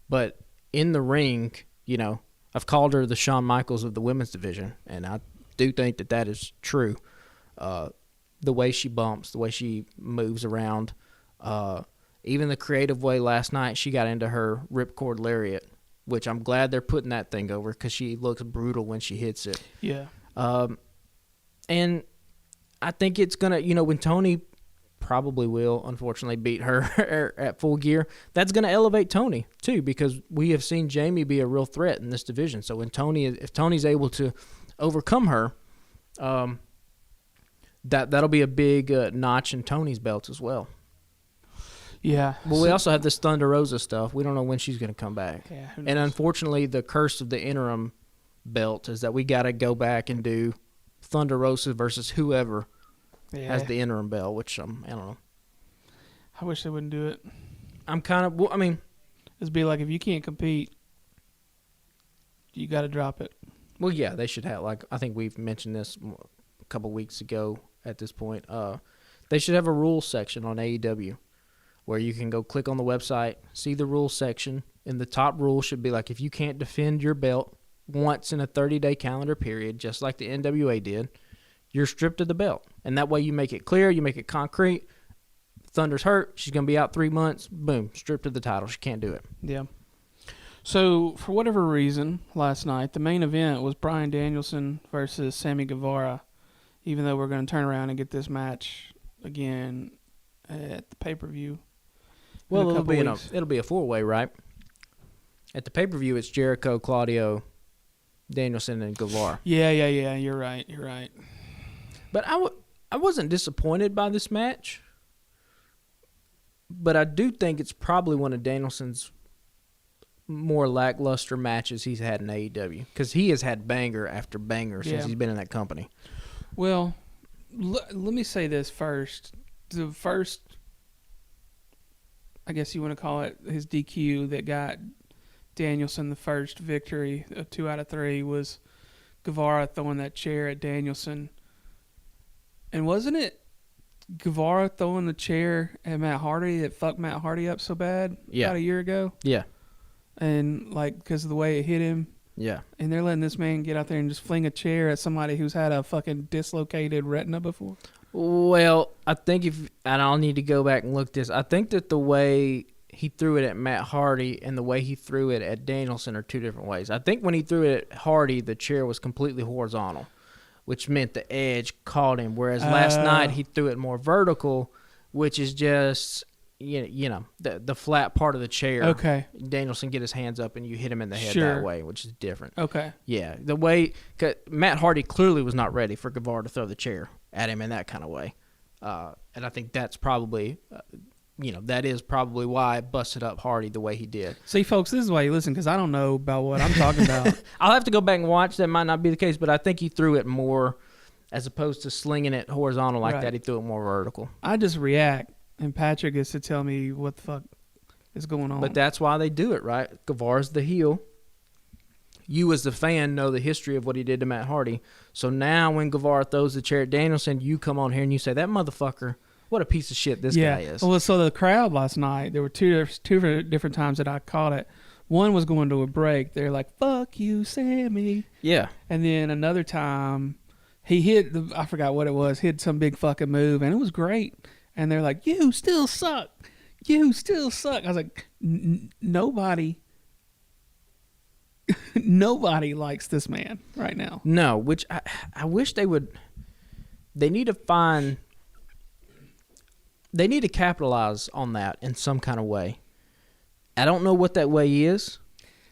But in the ring, I've called her the Shawn Michaels of the women's division, and I do think that is true. The way she bumps, the way she moves around, even the creative way last night she got into her ripcord lariat, which I'm glad they're putting that thing over because she looks brutal when she hits it. Yeah. And I think it's going to, when Tony probably will, unfortunately, beat her at Full Gear, that's going to elevate Tony, too, because we have seen Jamie be a real threat in this division. So if Tony's able to overcome her, that'll be a big notch in Tony's belt as well. Yeah. Well, we also have this Thunder Rosa stuff. We don't know when she's going to come back. Yeah, who And knows? unfortunately, the curse of the interim belt is that we got to go back and do Thunder Rosa versus whoever has the interim belt, which I don't know. I wish they wouldn't do it. I'm kind of, well, I mean, It'd be like, if you can't compete, you got to drop it. well, yeah, they should have, like, I think we've mentioned this a couple weeks ago at this point. They should have a rules section on AEW where you can go click on the website, see the rules section, and the top rule should be like, if you can't defend your belt once in a 30-day calendar period, just like the NWA did, you're stripped of the belt. And that way you make it clear, you make it concrete. Thunder's hurt. She's going to be out 3 months. Boom, stripped of the title. She can't do it. Yeah. So, for whatever reason, last night, the main event was Bryan Danielson versus Sammy Guevara, even though we're going to turn around and get this match again at the pay-per-view. Well, in a it'll couple be weeks. it'll be a four-way, right? At the pay-per-view, it's Jericho, Claudio, Danielson, and Guevara. Yeah. You're right. But I wasn't disappointed by this match. But I do think it's probably one of Danielson's more lackluster matches he's had in AEW. Because he has had banger after banger since Yeah. he's been in that company. Well, let me say this first. The first, I guess you want to call it, his DQ that got Danielson the first victory, 2 out of 3, was Guevara throwing that chair at Danielson. And wasn't it Guevara throwing the chair at Matt Hardy that fucked Matt Hardy up so bad about a year ago? Yeah. And, like, because of the way it hit him. Yeah. And they're letting this man get out there and just fling a chair at somebody who's had a fucking dislocated retina before. Well, I think and I'll need to go back and look this. I think that the way he threw it at Matt Hardy and the way he threw it at Danielson are two different ways. I think when he threw it at Hardy, the chair was completely horizontal, which meant the edge caught him. Whereas last night he threw it more vertical, which is just the flat part of the chair. Okay. Danielson get his hands up and you hit him in the head Sure. that way, which is different. Okay. Yeah, the way 'cause Matt Hardy clearly was not ready for Guevara to throw the chair at him in that kind of way, and I think that's probably, that is probably why it busted up Hardy the way he did. See, folks, this is why you listen, because I don't know about what I'm talking about. I'll have to go back and watch. That might not be the case, but I think he threw it more, as opposed to slinging it horizontal like Right. that. He threw it more vertical. I just react, and Patrick gets to tell me what the fuck is going on. But that's why they do it, right? Guevara's the heel. You, as the fan, know the history of what he did to Matt Hardy. So now when Guevara throws the chair at Danielson, you come on here and you say, that motherfucker, what a piece of shit this guy is. Well, so the crowd last night, there were two different times that I caught it. One was going to a break. They're like, fuck you, Sammy. Yeah. And then another time, he hit, I forgot what it was, hit some big fucking move, and it was great. And they're like, you still suck. You still suck. I was like, nobody likes this man right now. No, which I wish they would. They need to capitalize on that in some kind of way. I don't know what that way is.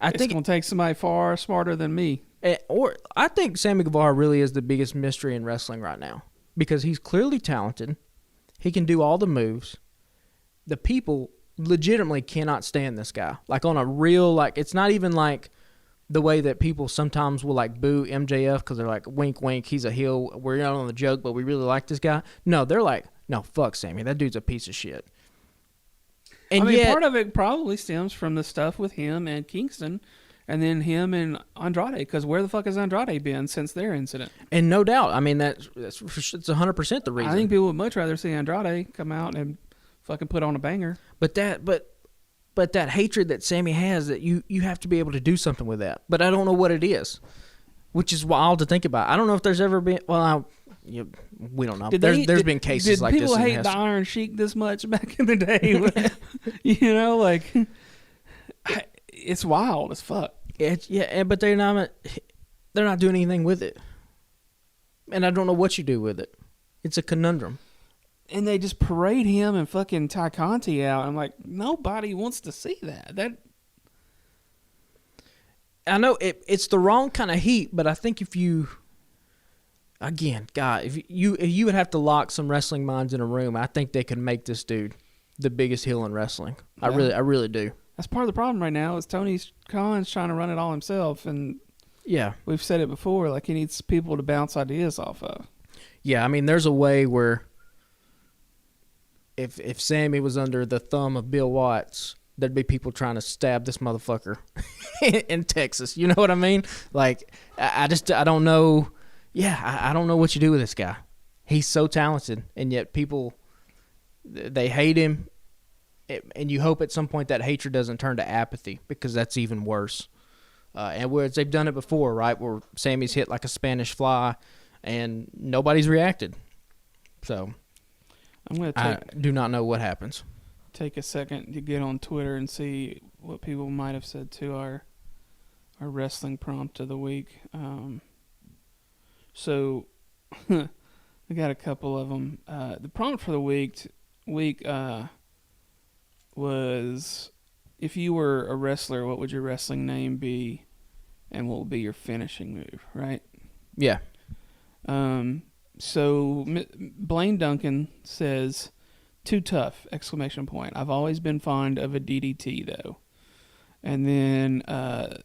I It's think going to take somebody far smarter than me. Or I think Sammy Guevara really is the biggest mystery in wrestling right now because he's clearly talented. He can do all the moves. The people legitimately cannot stand this guy. Like on a real, it's not even like the way that people sometimes will boo MJF because they're like, wink, wink, he's a heel. We're not on the joke, but we really like this guy. No, they're like, no, fuck Sammy. That dude's a piece of shit. And part of it probably stems from the stuff with him and Kingston, and then him and Andrade. Because where the fuck has Andrade been since their incident? And no doubt, I mean that's 100% the reason. I think people would much rather see Andrade come out and fucking put on a banger. But that hatred that Sammy has, that you have to be able to do something with that. But I don't know what it is, which is wild to think about. I don't know if there's ever been. Well, We don't know. Did There's been cases like this. Did people hate in the Iron Sheik this much back in the day? You know, like it's wild as fuck. But they're not doing anything with it, and I don't know what you do with it. It's a conundrum. And they just parade him and fucking Ty Conti out. I'm like, nobody wants to see that. I know it's the wrong kind of heat, but I think if you, again, God, if you would have to lock some wrestling minds in a room, I think they could make this dude the biggest heel in wrestling. Yeah. I really do. That's part of the problem right now is Tony Khan's trying to run it all himself, and yeah, we've said it before. Like he needs people to bounce ideas off of. Yeah, I mean, there's a way where if Sammy was under the thumb of Bill Watts, there'd be people trying to stab this motherfucker in Texas. You know what I mean? Like, I don't know. Yeah, I don't know what you do with this guy. He's so talented, and yet people, they hate him, and you hope at some point that hatred doesn't turn to apathy, because that's even worse. And whereas they've done it before, right, where Sammy's hit like a Spanish fly, and nobody's reacted. So I do not know what happens. Take a second to get on Twitter and see what people might have said to our wrestling prompt of the week. So we got a couple of them. The prompt for the week was, if you were a wrestler, what would your wrestling name be, and what would be your finishing move? Right? Yeah. So Blaine Duncan says, "Too tough!" ! I've always been fond of a DDT though. And then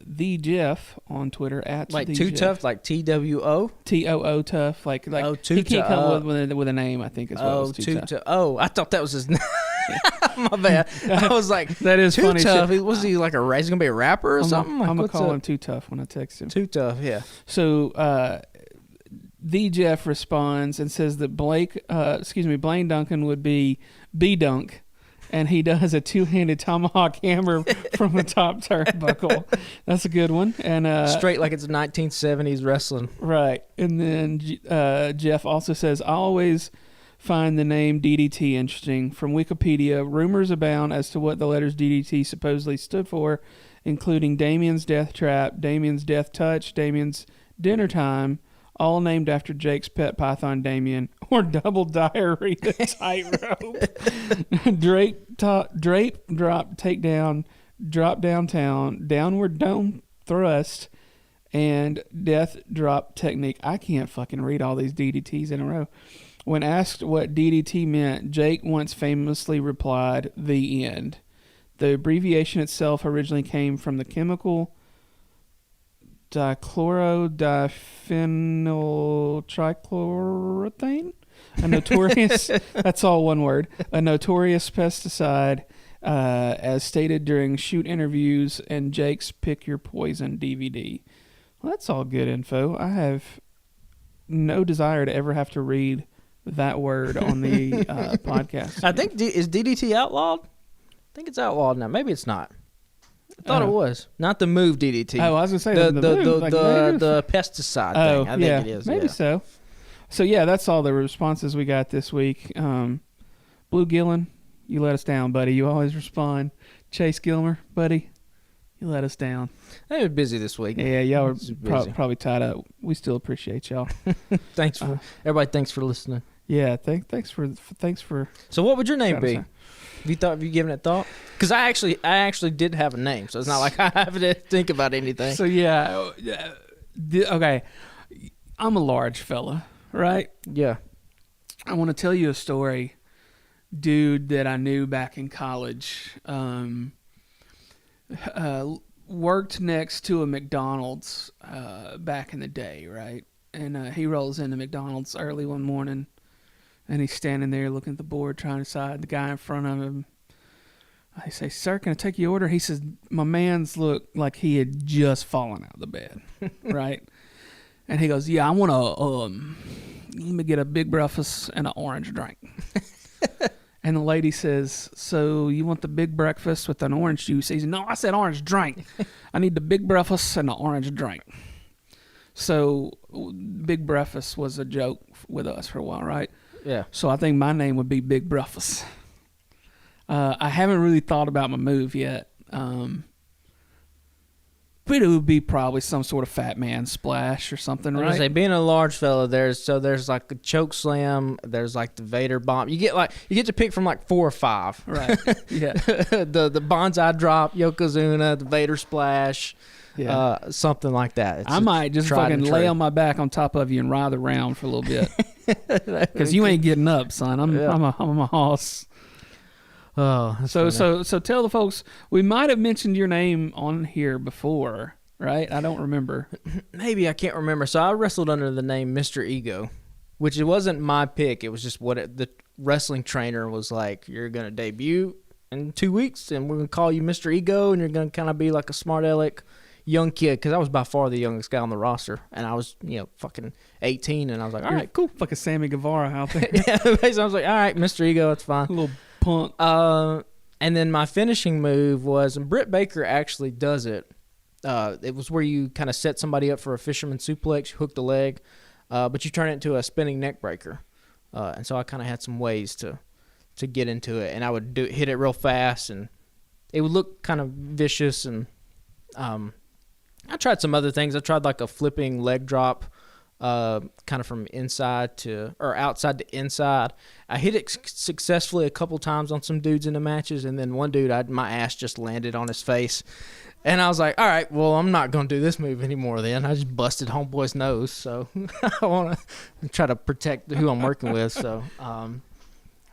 the Jeff on Twitter at like the too Jeff, tough, like TWO, TOO tough, like too he can't come tough. with a name. I think as well. Too tough. Oh, I thought that was his name. My bad. I was like, that is too funny. tough. Was he like he's gonna be a rapper or something? I'm gonna call him Too Tough when I text him. Too tough. Yeah. So the Jeff responds and says that Blaine Duncan would be B-Dunk, and he does a two-handed tomahawk hammer from the top turnbuckle. That's a good one. And straight like it's 1970s wrestling. Right. And then Jeff also says, "I always find the name DDT interesting. From Wikipedia, rumors abound as to what the letters DDT supposedly stood for, including Damien's Death Trap, Damien's Death Touch, Damien's Dinner Time, all named after Jake's pet python Damien, or Double Diarrhea Tightrope. Drape, drop, takedown, drop downtown, downward dome thrust, and death drop technique." I can't fucking read all these DDTs in a row. When asked what DDT meant, Jake once famously replied, "The end." The abbreviation itself originally came from the chemical dichlorotrichloroethane, a notorious, that's all one word, a notorious pesticide, as stated during shoot interviews and Jake's Pick Your Poison DVD. Well, that's all good info. I have no desire to ever have to read that word on the podcast. I think, is DDT outlawed? I think it's outlawed now. Maybe it's not. I thought it was. Not the move DDT. Oh, I was going to say the pesticide thing. I think it is. Maybe so. So, yeah, that's all the responses we got this week. Blue Gillen, you let us down, buddy. You always respond. Chase Gilmer, buddy, you let us down. They were busy this week. Yeah, y'all were probably tied up. We still appreciate y'all. Thanks for everybody. Thanks for listening. Yeah, thanks for. So, what would your name be? Have you given it thought? Because I actually did have a name, so it's not like I have to think about anything. So yeah, okay. I'm a large fella, right? Yeah. I want to tell you a story, dude, that I knew back in college. Worked next to a McDonald's back in the day, right? And he rolls into McDonald's early one morning. And he's standing there looking at the board, trying to decide. The guy in front of him, I say, "Sir, can I take your order?" He says, "My man's looked like he had just fallen out of the bed," right? And he goes, "Yeah, I want to, let me get a big breakfast and an orange drink." And the lady says, "So you want the big breakfast with an orange juice?" He says, "No, I said orange drink. I need the big breakfast and the orange drink." So Big Breakfast was a joke with us for a while, right? Yeah. So I think my name would be Big Breakfast. I haven't really thought about my move yet. But it would be probably some sort of fat man splash or something, I was right? gonna say, being a large fella, there's like the choke slam, there's like the Vader bomb. You get to pick from like 4 or 5. Right. Yeah. the bonsai drop, Yokozuna, the Vader splash, Yeah. something like that. It's I might just tried fucking and lay true. on my back on top of you and ride around for a little bit. Because you ain't getting up, son. I'm a hoss. Oh, that's So funny. so tell the folks, we might have mentioned your name on here before, right? I don't remember. Maybe, I can't remember. So I wrestled under the name Mr. Ego, which it wasn't my pick. It was just what the wrestling trainer was like. You're gonna debut in 2 weeks, and we're gonna call you Mr. Ego, and you're gonna kind of be like a smart aleck young kid, because I was by far the youngest guy on the roster, and I was fucking 18, and I was like, all right, cool. Fucking Sammy Guevara out there. Yeah, basically, I was like, all right, Mr. Ego, that's fine. A little punk. And then my finishing move was, and Britt Baker actually does it. It was where you kind of set somebody up for a fisherman suplex, you hook the leg, but you turn it into a spinning neck breaker. And so I kind of had some ways to get into it, and I would hit it real fast, and it would look kind of vicious. And I tried some other things. I tried like a flipping leg drop, kind of from outside to inside. I hit it successfully a couple times on some dudes in the matches, and then one dude, my ass just landed on his face, and I was like, all right, well, I'm not gonna do this move anymore. Then I just busted homeboy's nose, so I want to try to protect who I'm working with. So,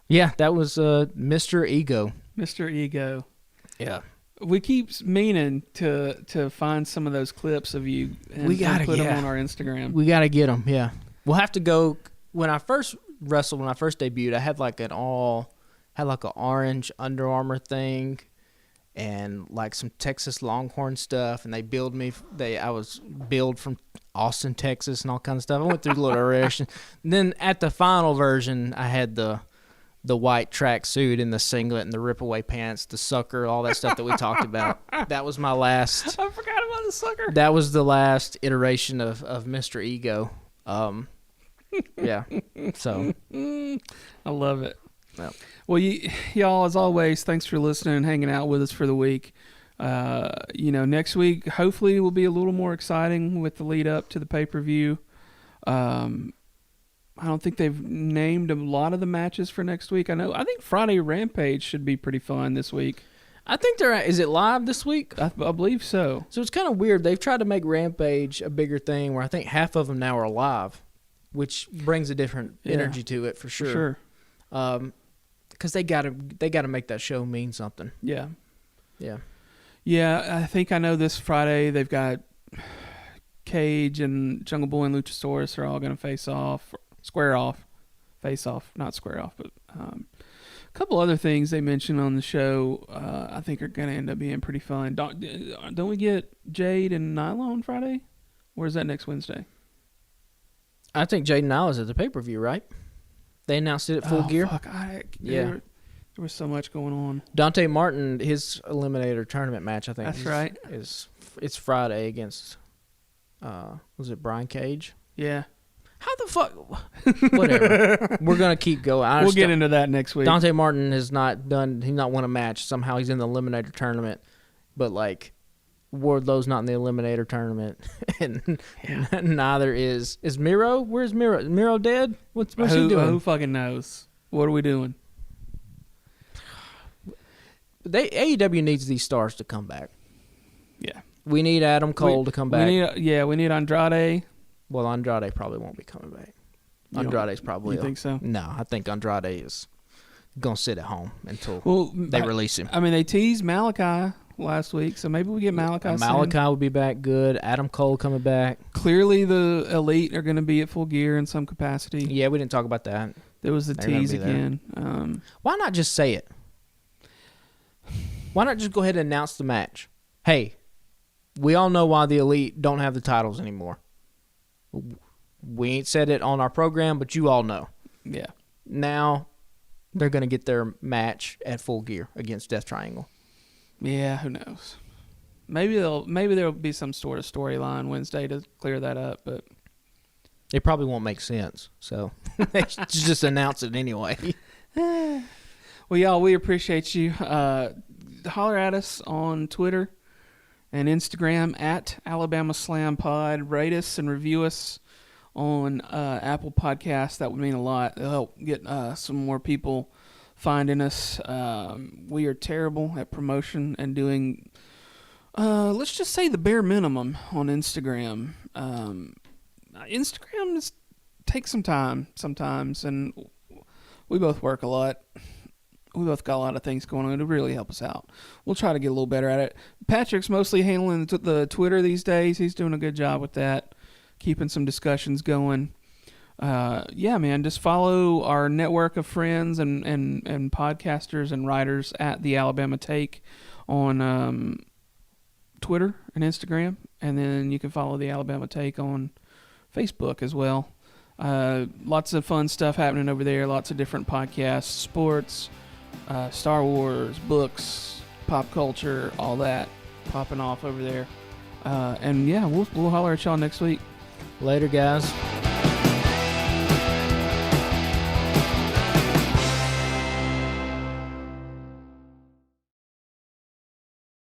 yeah, that was Mr. Ego. Mr. Ego. Yeah. We keep meaning to find some of those clips of you and, We gotta, and put them yeah. on our Instagram. We got to get them, yeah. We'll have to go. When I first wrestled, when I first debuted, I had like an orange Under Armour thing and like some Texas Longhorn stuff, and I was billed from Austin, Texas, and all kinds of stuff. I went through the little iteration. Then at the final version, I had the white track suit and the singlet and the rip-away pants, the sucker, all that stuff that we talked about. That was my last. I forgot about the sucker. That was the last iteration of Mr. Ego. Yeah. So. I love it. Yep. Well, y'all, as always, thanks for listening and hanging out with us for the week. Next week, hopefully, will be a little more exciting with the lead up to the pay-per-view. I don't think they've named a lot of the matches for next week. I think Friday Rampage should be pretty fun this week. I think is it live this week? I believe so. So it's kind of weird. They've tried to make Rampage a bigger thing where I think half of them now are live, which brings a different energy to it for sure. Because they gotta make that show mean something. Yeah. Yeah. Yeah, I think I know this Friday they've got Cage and Jungle Boy and Luchasaurus are all going to face off. Not square off, but a couple other things they mentioned on the show I think are going to end up being pretty fun. Don't we get Jade and Nyla on Friday? Or is that next Wednesday? I think Jaden Nyla's at the pay-per-view, right? They announced it at Full Gear. Fuck, there was so much going on. Dante Martin, his Eliminator tournament match, I think. That's right. It's Friday against, was it Brian Cage? Yeah. How the fuck? Whatever. We're gonna keep going. We'll get into that next week. Dante Martin has not won a match. Somehow he's in the Eliminator tournament, but like Wardlow's not in the Eliminator tournament, and neither is Miro. Where's Miro? Is Miro dead? What's he doing? Who fucking knows? What are we doing? AEW needs these stars to come back. Yeah. We need Adam Cole to come back. We need Andrade. Well, Andrade probably won't be coming back. Andrade's probably. You think so? No, I think Andrade is gonna sit at home until they release him. I mean, they teased Malachi last week, so maybe we get Malachi soon. Malachi will be back good. Adam Cole coming back. Clearly, the Elite are going to be at Full Gear in some capacity. Yeah, we didn't talk about that. There was the They're gonna tease be there. again. Why not just say it? Why not just go ahead and announce the match? Hey, we all know why the Elite don't have the titles anymore. We ain't said it on our program, but you all know. Yeah. Now they're going to get their match at Full Gear against Death Triangle. Yeah, who knows? maybe there'll be some sort of storyline Wednesday to clear that up, but It probably won't make sense, so they should just announce it anyway. well, y'all, we appreciate you. Holler at us on Twitter and Instagram at Alabama Slam Pod. Rate us and review us on Apple Podcasts. That would mean a lot. It'll help get some more people finding us. We are terrible at promotion and doing, let's just say, the bare minimum on Instagram. Instagram just takes some time sometimes, and we both work a lot. We both got a lot of things going on to really help us out. We'll try to get a little better at it. Patrick's mostly handling the Twitter these days. He's doing a good job with that, keeping some discussions going. Yeah, man, just follow our network of friends and podcasters and writers at the Alabama Take on Twitter and Instagram, and then you can follow the Alabama Take on Facebook as well. Lots of fun stuff happening over there. Lots of different podcasts, sports, Star Wars, books, pop culture, all that popping off over there. And yeah, we'll holler at y'all next week. Later, guys.